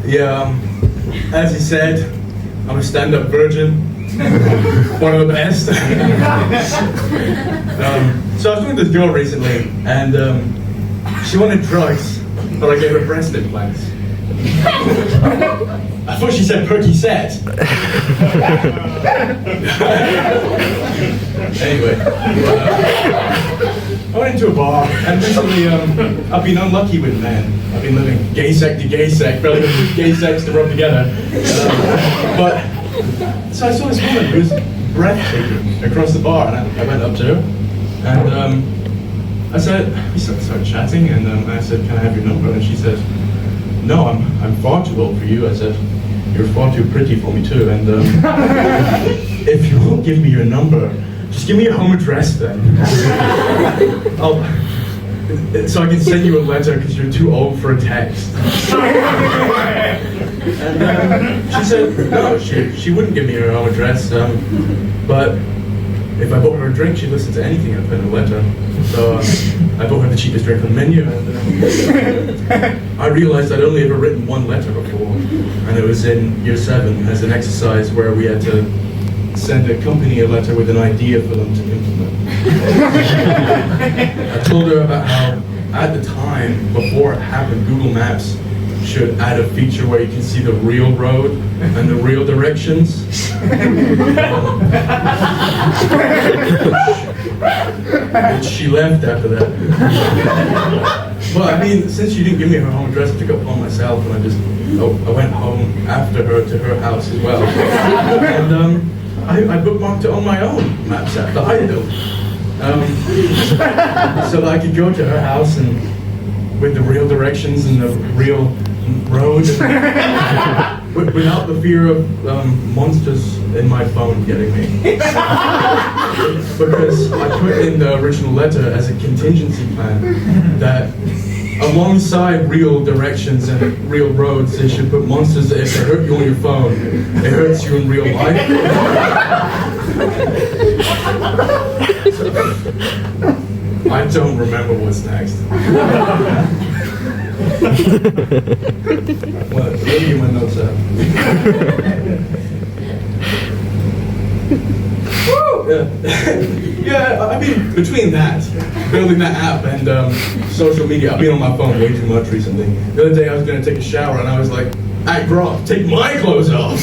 Yeah, as he said, I'm a stand-up virgin. One of the best. So I was with this girl recently, and she wanted drugs, but I gave her breast implants. I thought she said Percocet. Anyway, I went into a bar, and recently I've been unlucky with men. I've been living gay sect to gay sect, barely with gay sects to rub together. But so I saw this woman who was breathtaking across the bar, and I went up to her, and I said, we started chatting, and I said, can I have your number? And she said, no, I'm far too old for you. I said, you're far too pretty for me too, and if you won't give me your number, just give me your home address then. So I can send you a letter because you're too old for a text. And she said, no, she wouldn't give me her home address, but if I bought her a drink, she'd listen to anything I put in a letter. So I bought her the cheapest drink on the menu, and I realized I'd only ever written one letter before, and it was in year 7 as an exercise where we had to send a company a letter with an idea for them to implement. I told her about how, at the time, before it happened, Google Maps should add a feature where you can see the real road and the real directions. And she left after that. But I mean, since she didn't give me her home address, I took it upon myself, and I went home after her to her house as well. And I bookmarked it on my own Maps app that I built, so that I could go to her house and with the real directions and the real road, and without the fear of monsters in my phone getting me. Because I put in the original letter as a contingency plan that alongside real directions and real roads, they should put monsters that if they hurt you on your phone, it hurts you in real life. I don't remember what's next. Well, maybe you my notes out. Yeah, I mean, between that, building that app, and social media, I've been on my phone way too much recently. The other day I was going to take a shower, and I was like, hey, Grok, take my clothes off.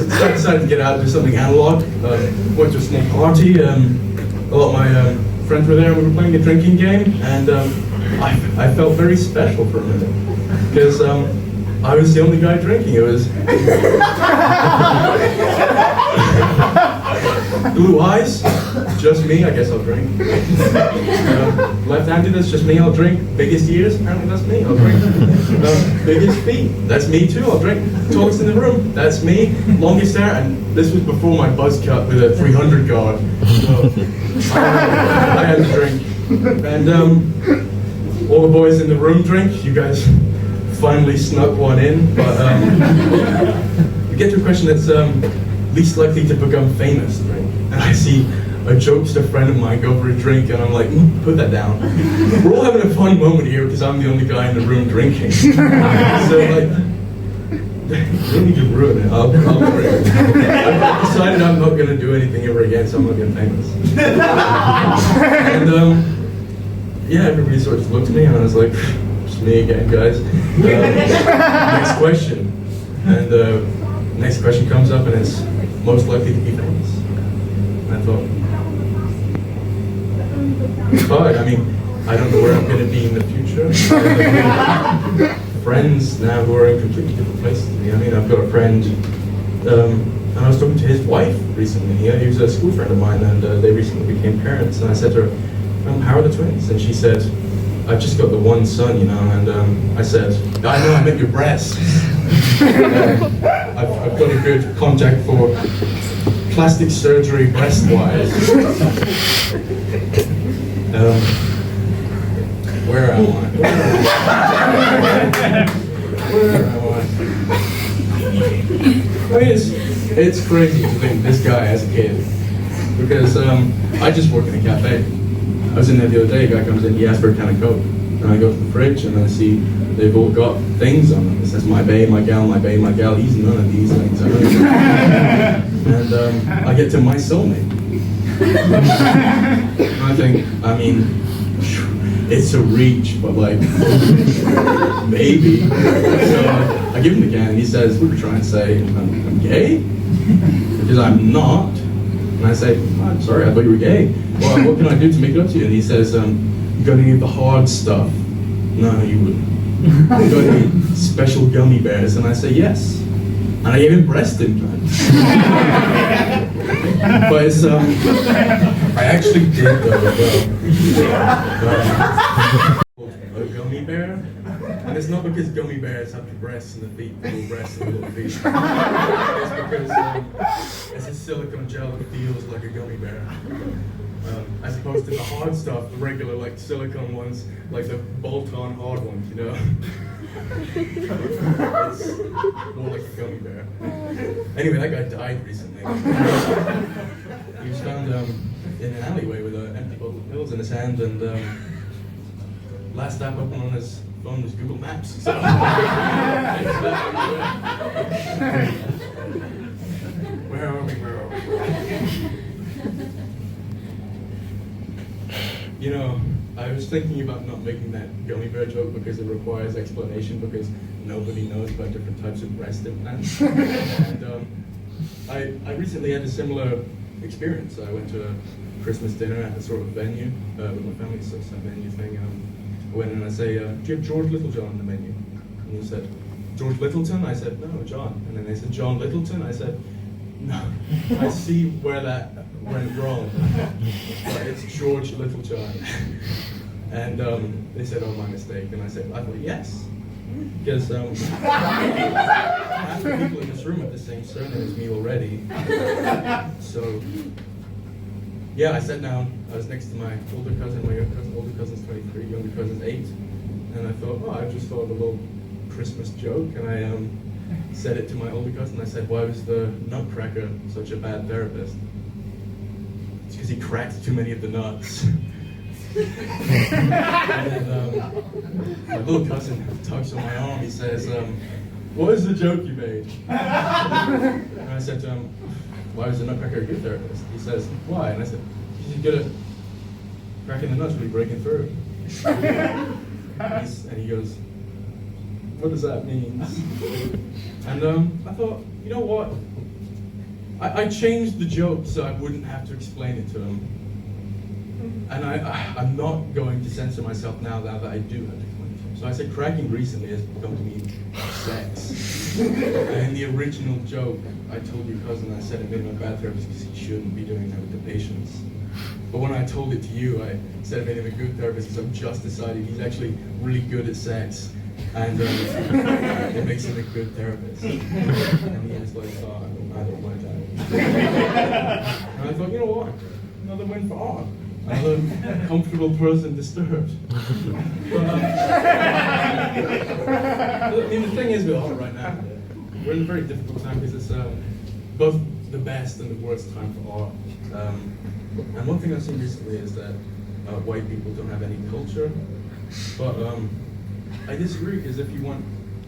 So I decided to get out and do something analog. Went to a small party. A lot of my friends were there. We were playing a drinking game, and I felt very special for a minute because I was the only guy drinking. It was blue eyes, just me. I guess I'll drink. Left-handed, that's just me. I'll drink. Biggest ears, apparently that's me. I'll drink. Biggest feet, that's me too. I'll drink. Tallest in the room, that's me. Longest hair, and this was before my buzz cut with a 300 guard. So I had to drink. And all the boys in the room drink. You guys finally snuck one in, but we get to a question that's least likely to become famous, right? And I see a jokester friend of mine go for a drink, and I'm like, put that down. We're all having a fun moment here because I'm the only guy in the room drinking. So like, you don't need to ruin it. I'll drink. I've decided I'm not going to do anything ever again, so I'm not getting famous. And yeah, everybody sort of just looked at me, and I was like, it's me again, guys. Next question. And next question comes up, and it's most likely to be famous. And I thought, but I mean, I don't know where I'm going to be in the future. Friends now who are in completely different places to me. I mean, I've got a friend, and I was talking to his wife recently. He was a school friend of mine, and they recently became parents. And I said to her, how are the twins? And she said, I've just got the one son, you know. And I said, I know, I meant your breasts. I've got a good contact for plastic surgery breast-wise. Where am I? Where am I? I mean, it's crazy to think this guy as a kid, because I just work in a cafe. I was in there the other day, a guy comes in, he asks for a can of Coke, and I go to the fridge and I see they've all got things on them. It says my bae, my gal, he's none of these things. And I get to my soulmate. And I think, I mean, it's a reach, but like, maybe. So I give him the can, and he says, what are you trying to say? I'm gay? Because I'm not. And I say, I'm sorry, I thought you were gay. Well, what can I do to make it up to you? And he says, you gotta eat the hard stuff. No, you wouldn't. You gotta eat special gummy bears. And I say, yes. And I gave him breast implants. But it's, I actually did though, a gummy bear. And it's not because gummy bears have the breasts and the feet, little breasts and little feet. It's because it's a silicone gel that feels like a gummy bear. As opposed to the hard stuff, the regular like silicone ones, like the bolt-on hard ones, you know? It's more like a gummy bear. Anyway, that guy died recently. He was found in an alleyway with an empty bottle of pills in his hand, and last app open on his phone was Google Maps. So, where are we? You know, I was thinking about not making that gummy bear joke because it requires explanation, because nobody knows about different types of breast implants. And I recently had a similar experience. I went to a Christmas dinner at a sort of venue with my family, so some venue thing. I went in and I say, do you have George Littlejohn on the menu? And he said, George Littleton? I said, no, John. And then they said, John Littleton? I said, no. I see where that went wrong. But it's George Littlejohn. And they said, oh, my mistake. And I said, I thought, yes. Because half the people in this room have the same surname as me already. So, yeah, I sat down. I was next to my older cousin. My older cousin's 23, younger cousin's 8. And I thought, oh, I just thought of a little Christmas joke. And I said it to my older cousin. I said, why was the Nutcracker such a bad therapist? It's because he cracked too many of the nuts. And then, my little cousin tugs on my arm. He says, what is the joke you made? And I said to him, why was the Nutcracker a good therapist? He says, why? And I said, because he's good at cracking the nuts when he's breaking through. And he goes, what does that mean? And I thought, you know what? I changed the joke so I wouldn't have to explain it to him. And I'm not going to censor myself now that I do have to explain it to him. So I said cracking recently has become to me sex. And in the original joke, I told your cousin, I said it made him a bad therapist because he shouldn't be doing that with the patients. But when I told it to you, I said it made him a good therapist because I've just decided he's actually really good at sex. And it makes him a good therapist. And he was like, oh, I don't like that. And I thought, you know what? Another win for art. Another comfortable person disturbed. But, I mean, the thing is with art right now, we're in a very difficult time because it's both the best and the worst time for art. And one thing I've seen recently is that white people don't have any culture. But I disagree, because if you want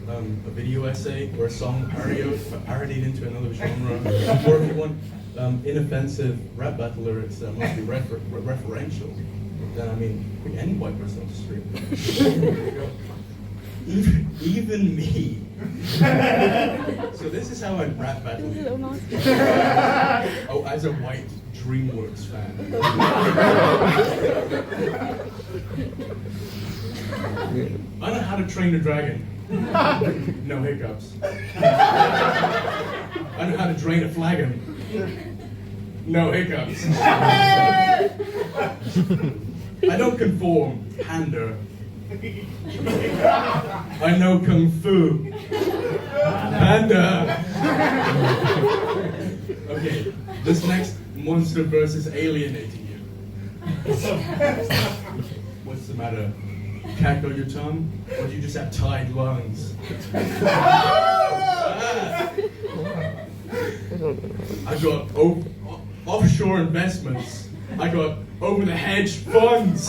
a video essay or a song parodied into another genre, or if you want inoffensive rap battle lyrics that must be referential, then I mean, pick any white person on the street. Even me. So this is how I rap battle you. Oh, as a white DreamWorks fan. I know how to train a dragon. No hiccups. I know how to drain a flagon. No hiccups. I don't conform, pander. I know Kung Fu. Panda. Okay, this next monster verse is alienating you. What's the matter? cat got your tongue, or do you just have tied lungs? I got offshore investments. I got over the hedge funds.